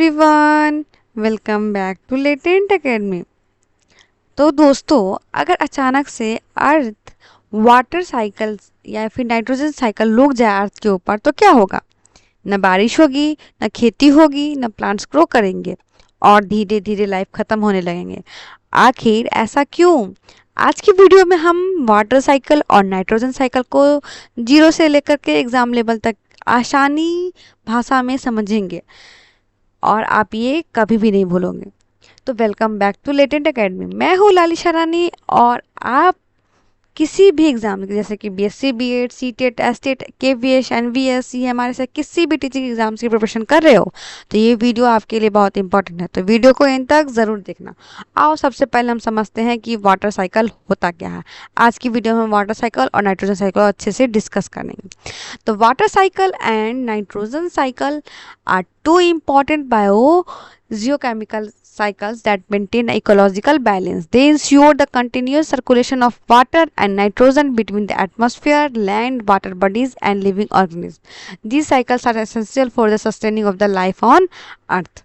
Everyone, welcome back to Latent Academy. तो दोस्तों, अगर अचानक से अर्थ वाटर साइकिल या फिर नाइट्रोजन साइकिल रुक जाए अर्थ के ऊपर तो क्या होगा? न बारिश होगी, न खेती होगी, न प्लांट्स ग्रो करेंगे और धीरे धीरे लाइफ खत्म होने लगेंगे। आखिर ऐसा क्यों? आज की वीडियो में हम वाटर साइकिल और नाइट्रोजन साइकिल को जीरो से लेकर के एग्जाम लेवल तक आसानी भाषा में समझेंगे और आप ये कभी भी नहीं भूलोगे। तो welcome back to Latent Academy. मैं हूँ लालिशा रानी और आप किसी भी एग्जाम जैसे कि BSc, BEd, CTET, STET, KVS, NVS, CMRS या किसी भी टीचिंग एग्जाम्स की प्रिपरेशन कर रहे हो तो ये वीडियो आपके लिए बहुत इंपॉर्टेंट है। तो वीडियो को एंड तक ज़रूर देखना। आओ सबसे पहले हम समझते हैं कि वाटर साइकिल होता क्या है। आज की वीडियो में वाटर साइकिल और नाइट्रोजन साइकिल अच्छे से डिस्कस करेंगे। तो water cycle and nitrogen cycle are two important biogeochemical cycles that maintain ecological balance. They ensure the continuous circulation of water and nitrogen between the atmosphere, land, water bodies, and living organisms. These cycles are essential for the sustaining of the life on Earth.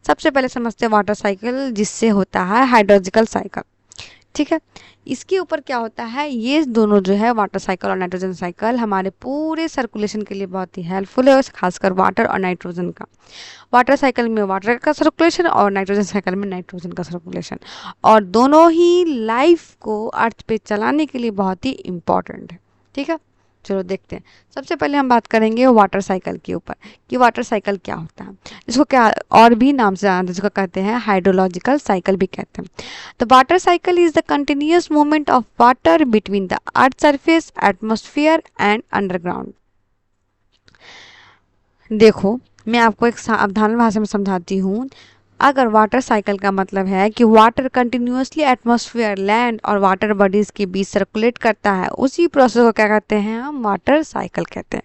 सबसे पहले समझते हैं water cycle, जिससे होता है hydrological cycle. ठीक है, इसके ऊपर क्या होता है, ये दोनों जो है वाटर साइकिल और नाइट्रोजन साइकिल हमारे पूरे सर्कुलेशन के लिए बहुत ही हेल्पफुल है, खासकर वाटर और नाइट्रोजन का। वाटर साइकिल में वाटर का सर्कुलेशन और नाइट्रोजन साइकिल में नाइट्रोजन का सर्कुलेशन, और दोनों ही लाइफ को अर्थ पे चलाने के लिए बहुत ही इम्पॉर्टेंट है। ठीक है, चलो देखते हैं। सबसे पहले हम बात करेंगे वाटर साइकिल के ऊपर कि वाटर साइकिल क्या होता है, जिसको क्या और भी नाम से जानते हैं, जिसको कहते हैं हाइड्रोलॉजिकल साइकिल भी कहते हैं। The water cycle is the continuous movement of water between the earth surface, atmosphere and underground. देखो, मैं आपको एक साधारण भाषा में समझाती हूँ। अगर वाटर साइकिल का मतलब है कि वाटर कंटिन्यूअसली एटमॉस्फेयर, लैंड और वाटर बॉडीज के बीच सर्कुलेट करता है, उसी प्रोसेस को क्या कहते हैं, हम वाटर साइकिल कहते हैं।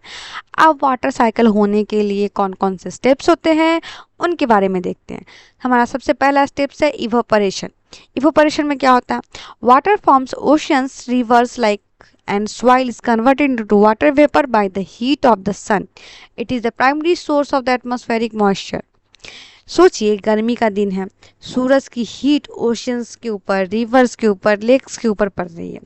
अब वाटर साइकिल होने के लिए कौन कौन से स्टेप्स होते हैं उनके बारे में देखते हैं। हमारा सबसे पहला स्टेप्स है इवोपरेशन। इवोपरेशन में क्या होता है, water forms oceans, reverse like and soil is converted into water vapor by the heat of the sun. It is the primary source of the atmospheric moisture. सोचिए, गर्मी का दिन है, सूरज की हीट ओशियंस के ऊपर, रिवर्स के ऊपर, लेक्स के ऊपर पड़ रही है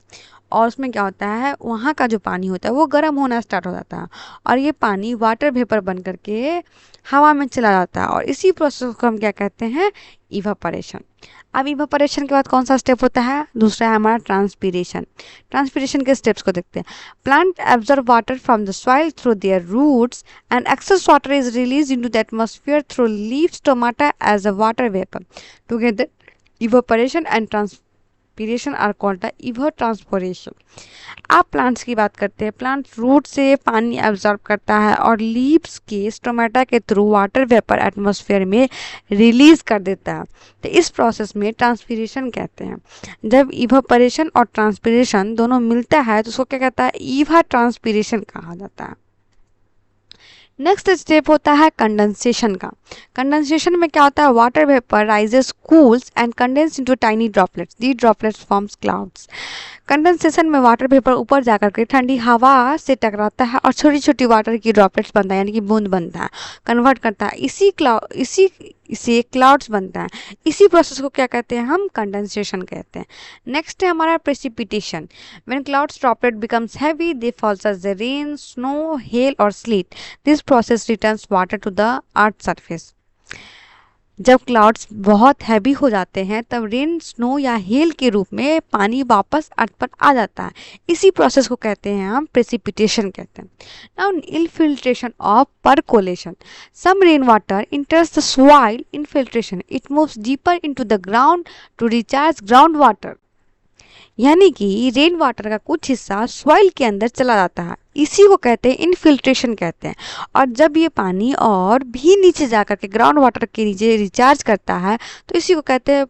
और उसमें क्या होता है, वहाँ का जो पानी होता है वो गर्म होना स्टार्ट हो जाता है और ये पानी वाटर वेपर बन करके हवा में चला जाता है और इसी प्रोसेस को हम क्या कहते हैं, इवापोरेशन। अब इवापोरेशन के बाद कौन सा स्टेप होता है, दूसरा है हमारा ट्रांसपीरेशन। ट्रांसपीरेशन के स्टेप्स को देखते हैं। Plant absorb water from the soil through their roots and excess water is release into the atmosphere through leaves, stomata as a water vapour. Together evaporation and transpiration are called the evapotranspiration. आप plants की बात करते हैं। Plant root से पानी absorb करता है और लीव्स के स्टोमेटा के थ्रू वाटर वेपर एटमॉस्फेयर में रिलीज कर देता है। तो इस प्रोसेस में ट्रांसपीरेशन कहते हैं। जब इवापोरेशन और ट्रांसपीरेशन दोनों मिलता है तो उसको क्या कहता है, इवा ट्रांसपीरेशन कहा जाता है। नेक्स्ट स्टेप होता है कंडेंसेशन का। कंडेंसेशन में क्या होता है, water vapour rises, cools and condense into tiny droplets. The droplets forms clouds. Condensation में वाटर वेपर ऊपर जाकर के ठंडी हवा से टकराता है और छोटी छोटी वाटर की ड्रॉपलेट्स बनता है, यानी कि बूंद बनता है, कन्वर्ट करता है, इसी से क्लाउड्स बनता है। इसी प्रोसेस को क्या कहते हैं, हम कंडेंसेशन कहते हैं। नेक्स्ट है हमारा precipitation. When clouds droplet becomes heavy, they falls as the rain, snow, hail और sleet. This process returns water to the earth surface. जब क्लाउड्स बहुत हैवी हो जाते हैं तब रेन, स्नो या हेल के रूप में पानी वापस अर्थ पर आ जाता है। इसी प्रोसेस को कहते हैं हम प्रेसिपिटेशन कहते हैं। Now infiltration of percolation. Some rain water enters the soil infiltration, it moves deeper into the ground to recharge ground water. यानी कि रेन वाटर का कुछ हिस्सा सॉइल के अंदर चला जाता है, इसी को कहते हैं इनफिल्ट्रेशन कहते हैं। और जब ये पानी और भी नीचे जाकर के ग्राउंड वाटर के नीचे रिचार्ज करता है तो इसी को कहते हैं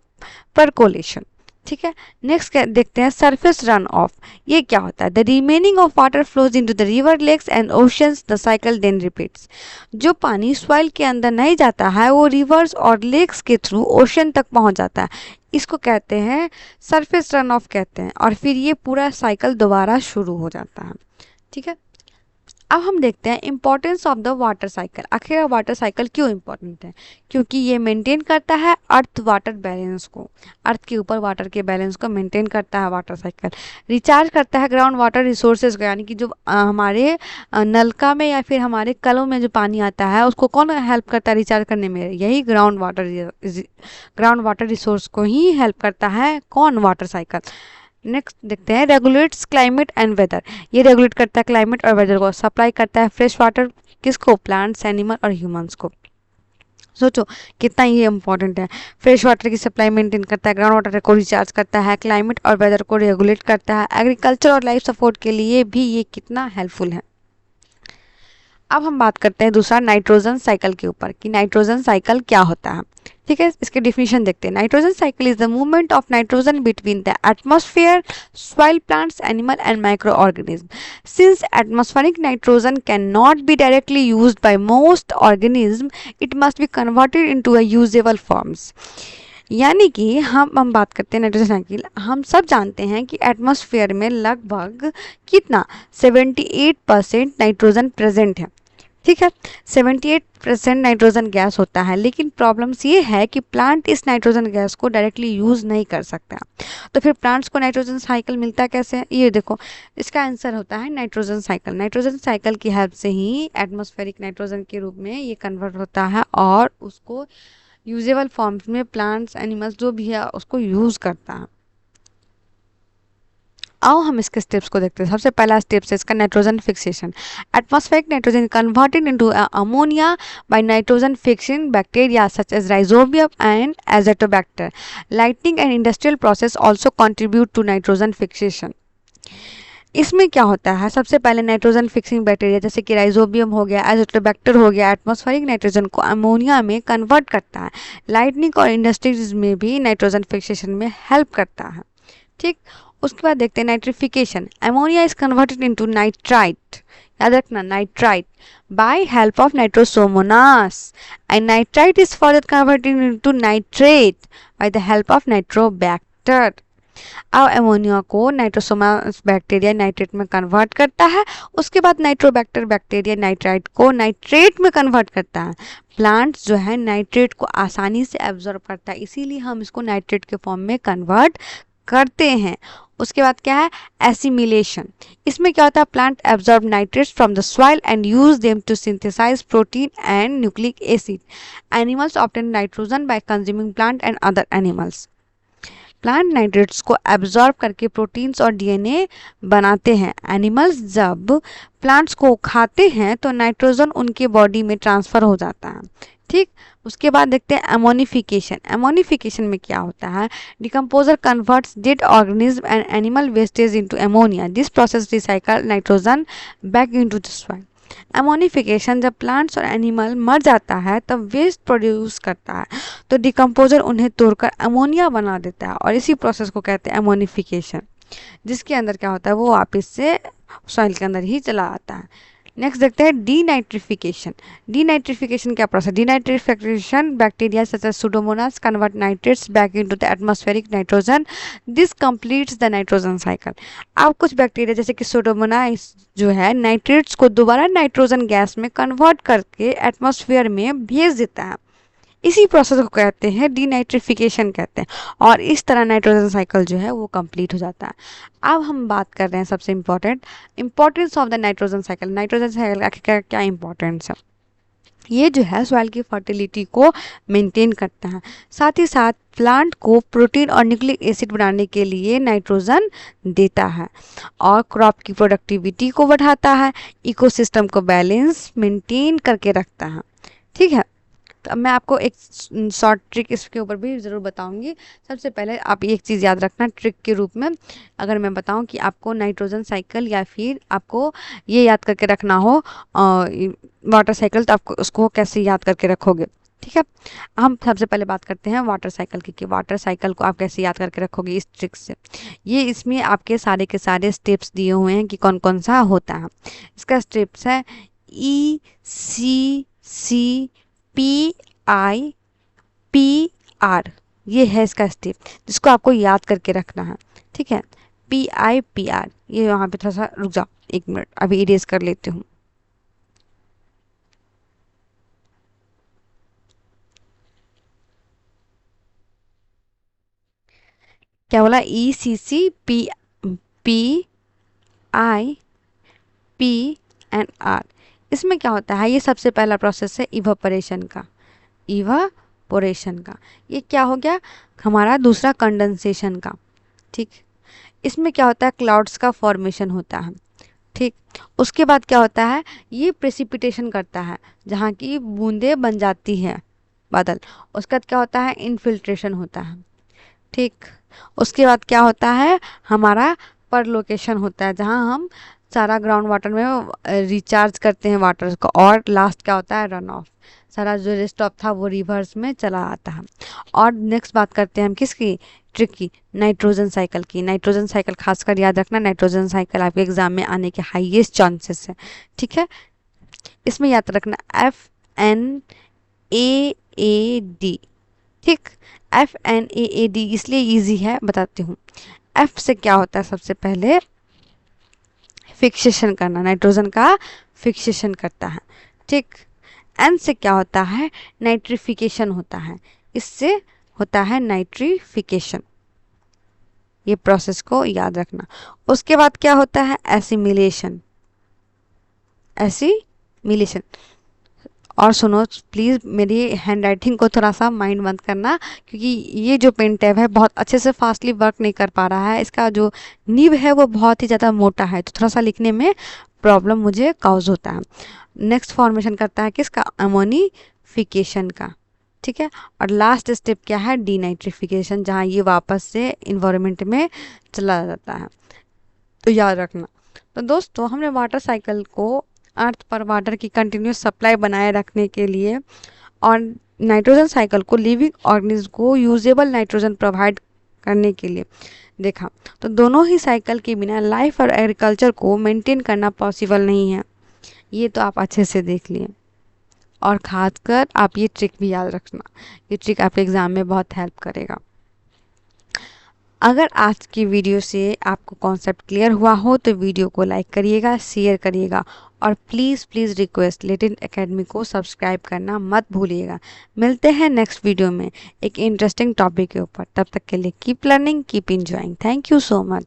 परकोलेशन। ठीक है, नेक्स्ट देखते हैं सरफेस रन ऑफ। ये क्या होता है, the remaining of water flows into the river, lakes and oceans, the cycle then repeats. जो पानी सॉइल के अंदर नहीं जाता है वो रिवर्स और लेक्स के थ्रू ओशन तक पहुंच जाता है, इसको कहते हैं सरफेस रन ऑफ कहते हैं और फिर ये पूरा साइकिल दोबारा शुरू हो जाता है। ठीक है, अब हम देखते हैं importance of the water cycle. आखिर वाटर साइकिल क्यों इंपॉर्टेंट है? क्योंकि ये मेंटेन करता है अर्थ वाटर बैलेंस को, अर्थ के ऊपर वाटर के बैलेंस को मेंटेन करता है वाटर साइकिल। रिचार्ज करता है ग्राउंड वाटर रिसोर्सेज को, यानी कि जो हमारे नलका में या फिर हमारे कलों में जो पानी आता है उसको कौन हेल्प करता है रिचार्ज करने में? यही ग्राउंड वाटर रिसोर्स को ही हेल्प करता है कौन? Water cycle. नेक्स्ट देखते हैं रेगुलेट्स क्लाइमेट एंड वेदर। ये रेगुलेट करता है क्लाइमेट और वेदर को। सप्लाई करता है फ्रेश वाटर किसको? प्लांट्स, एनिमल और ह्यूमंस को। सोचो कितना ये इंपॉर्टेंट है। फ्रेश वाटर की सप्लाई मेंटेन करता है, ग्राउंड वाटर को रिचार्ज करता है, क्लाइमेट और वेदर को रेगुलेट करता है, एग्रीकल्चर और लाइफ सपोर्ट के लिए भी ये कितना हेल्पफुल है। अब हम बात करते हैं दूसरा नाइट्रोजन साइकिल के ऊपर कि नाइट्रोजन साइकिल क्या होता है। ठीक है, इसके डिफिनेशन देखते हैं। Nitrogen cycle is the movement of nitrogen between the atmosphere, soil, plants, animal and micro organism. Since atmospheric nitrogen can not be directly used by most organism, it must be converted into a usable forms. यानी कि हम बात करते हैं nitrogen cycle. हम सब जानते हैं कि एटमॉस्फेयर में लगभग कितना 78% नाइट्रोजन प्रेजेंट है। ठीक है, 78% नाइट्रोजन गैस होता है, लेकिन प्रॉब्लम्स ये है कि प्लांट इस नाइट्रोजन गैस को डायरेक्टली यूज नहीं कर सकता। तो फिर प्लांट्स को नाइट्रोजन साइकिल मिलता कैसे? ये देखो, इसका आंसर होता है नाइट्रोजन साइकिल। नाइट्रोजन साइकिल की हेल्प से ही एटमॉस्फेरिक नाइट्रोजन के रूप में ये कन्वर्ट होता है और उसको यूजेबल फॉर्म्स में प्लांट्स, एनिमल्स जो भी है उसको यूज करता है। आओ हम इसके स्टेप्स को देखते हैं। सबसे पहला स्टेप है इसका nitrogen fixation. Atmospheric nitrogen converted into ammonia by nitrogen fixing bacteria such as Rhizobium and Azotobacter. Lightning and industrial process also contribute to nitrogen fixation. इसमें क्या होता है? सबसे पहले नाइट्रोजन फिक्सिंग बैक्टीरिया जैसे कि राइजोबियम हो गया, एज़ोटोबैक्टर हो गया, एटमॉस्फेरिक नाइट्रोजन को अमोनिया में कन्वर्ट करता है। लाइटनिंग और इंडस्ट्रीज में भी नाइट्रोजन फिक्सेशन में हेल्प करता है। ठीक, उसके बाद देखते हैं nitrification. Ammonia is converted into nitrite, याद रखना nitrite, by help of Nitrosomonas, and nitrite is further converted into nitrate by the help of Nitrobacter. अब अमोनिया को नाइट्रोसोमोनास बैक्टीरिया नाइट्रेट में कन्वर्ट करता है। उसके बाद नाइट्रोबैक्टर बैक्टीरिया नाइट्राइट को नाइट्रेट में कन्वर्ट करता है। प्लांट्स जो है नाइट्रेट को आसानी से एब्जॉर्ब करता है, इसीलिए हम इसको नाइट्रेट के फॉर्म में कन्वर्ट करते हैं। उसके बाद क्या है? एसिमिलेशन। इसमें क्या होता है? Plant absorb nitrates from the soil and use them to synthesise protein and nucleic acid. Animals obtain nitrogen by consuming plant and other animals. Plant nitrates को एब्जॉर्ब करके प्रोटीन्स और डीएनए बनाते हैं। एनिमल्स जब प्लांट्स को खाते हैं तो नाइट्रोजन उनके बॉडी में ट्रांसफर हो जाता है। ठीक, उसके बाद देखते हैं एमोनिफिकेशन। एमोनिफिकेशन में क्या होता है? Decomposer converts dead organism and animal wastage into ammonia. This process recycle nitrogen back into the soil. Ammonification, जब प्लांट्स और एनिमल मर जाता है तब वेस्ट प्रोड्यूस करता है, तो डिकम्पोजर उन्हें तोड़कर अमोनिया बना देता है और इसी प्रोसेस को कहते हैं एमोनिफिकेशन, जिसके अंदर क्या होता है? वो वापस से सॉइल के अंदर ही चला आता है। नेक्स्ट देखते हैं डीनाइट्रिफिकेशन। डीनाइट्रिफिकेशन क्या process? Denitrification bacteria such as Pseudomonas convert nitrates back into the atmospheric nitrogen. This completes the nitrogen cycle. अब कुछ बैक्टीरिया जैसे कि सुडोमोनास जो है नाइट्रेट्स को दोबारा नाइट्रोजन गैस में कन्वर्ट करके एटमॉस्फेयर में भेज देता है। इसी प्रोसेस को कहते हैं डीनाइट्रिफिकेशन कहते हैं, और इस तरह नाइट्रोजन साइकिल जो है वो कंप्लीट हो जाता है। अब हम बात कर रहे हैं सबसे importance of the nitrogen cycle. Nitrogen cycle का क्या इंपॉर्टेंस है? ये जो है सॉइल की फर्टिलिटी को मेंटेन करता है, साथ ही साथ प्लांट को प्रोटीन और न्यूक्लिक एसिड बनाने के लिए नाइट्रोजन देता है, और क्रॉप की प्रोडक्टिविटी को बढ़ाता है, इकोसिस्टम को बैलेंस मेंटेन करके रखता है। ठीक है, तो अब मैं आपको एक शॉर्ट ट्रिक इसके ऊपर भी ज़रूर बताऊंगी। सबसे पहले आप एक चीज़ याद रखना ट्रिक के रूप में, अगर मैं बताऊं कि आपको नाइट्रोजन साइकिल या फिर आपको ये याद करके रखना हो वाटर साइकिल, तो आपको उसको कैसे याद करके रखोगे? ठीक है, हम सबसे पहले बात करते हैं वाटर साइकिल की कि वाटर साइकिल को आप कैसे याद करके रखोगे इस ट्रिक से। ये इसमें आपके सारे के सारे स्टेप्स दिए हुए हैं कि कौन कौन सा होता है। इसका स्टेप्स है ECC PIPR, ये है इसका स्टेप जिसको आपको याद करके रखना है। ठीक है, PIPR, ये वहाँ पे थोड़ा सा रुक जाओ, एक मिनट अभी इरेज कर लेती हूँ। क्या बोला, ECCPIPNR। इसमें क्या होता है, ये सबसे पहला प्रोसेस है इवापोरेशन का। इवापोरेशन का ये क्या हो गया, हमारा दूसरा कंडेंसेशन का। ठीक, इसमें क्या होता है, क्लाउड्स का फॉर्मेशन होता है। ठीक, उसके बाद क्या होता है, ये प्रेसिपिटेशन करता है, जहाँ की बूंदें बन जाती है बादल। उसके बाद क्या होता है, इनफिल्ट्रेशन होता है। ठीक, उसके बाद क्या होता है, हमारा परलोकेशन होता है, जहाँ हम सारा ग्राउंड वाटर में रिचार्ज करते हैं वाटर को। और लास्ट क्या होता है, रन ऑफ, सारा जो रेस्ट ऑफ था वो रिवर्स में चला आता है। और नेक्स्ट बात करते हैं हम किसकी, ट्रिक की, नाइट्रोजन साइकिल की। नाइट्रोजन साइकिल खासकर याद रखना, नाइट्रोजन साइकिल आपके एग्जाम में आने के हाईएस्ट चांसेस है। ठीक है, इसमें याद रखना FNAAD। ठीक, FNAAD इसलिए इजी है, बताती हूँ। F से क्या होता है, सबसे पहले फिक्सेशन करना, नाइट्रोजन का फिक्सेशन करता है। ठीक, N से क्या होता है, नाइट्रिफिकेशन होता है, इससे होता है नाइट्रिफिकेशन। ये प्रोसेस को याद रखना। उसके बाद क्या होता है, एसिमिलेशन। एसिमिलेशन, और सुनो प्लीज़, मेरी हैंड राइटिंग को थोड़ा सा माइंड बंद करना, क्योंकि ये जो पेन टैब है बहुत अच्छे से फास्टली वर्क नहीं कर पा रहा है। इसका जो नीब है वो बहुत ही ज़्यादा मोटा है, तो थोड़ा सा लिखने में प्रॉब्लम मुझे काउज होता है। नेक्स्ट फॉर्मेशन करता है किसका, अमोनिफिकेशन का। ठीक है, और लास्ट स्टेप क्या है, डीनाइट्रिफिकेशन, जहाँ ये वापस से इन्वायरमेंट में चला जाता है। तो याद रखना। तो दोस्तों, हमने वाटर साइकिल को अर्थ पर वाटर की कंटिन्यूस सप्लाई बनाए रखने के लिए और नाइट्रोजन साइकिल को लिविंग ऑर्गेनिज्म को यूजेबल नाइट्रोजन प्रोवाइड करने के लिए देखा। तो दोनों ही साइकिल के बिना लाइफ और एग्रीकल्चर को मेंटेन करना पॉसिबल नहीं है, ये तो आप अच्छे से देख लिए। और खासकर आप ये ट्रिक भी याद रखना, ये ट्रिक आपके एग्जाम में बहुत हेल्प करेगा। अगर आज की वीडियो से आपको कॉन्सेप्ट क्लियर हुआ हो तो वीडियो को लाइक करिएगा, शेयर करिएगा, और प्लीज़ रिक्वेस्ट, लेटेंट एकेडमी को सब्सक्राइब करना मत भूलिएगा। मिलते हैं नेक्स्ट वीडियो में एक इंटरेस्टिंग टॉपिक के ऊपर। तब तक के लिए keep learning, keep enjoying. Thank you so much.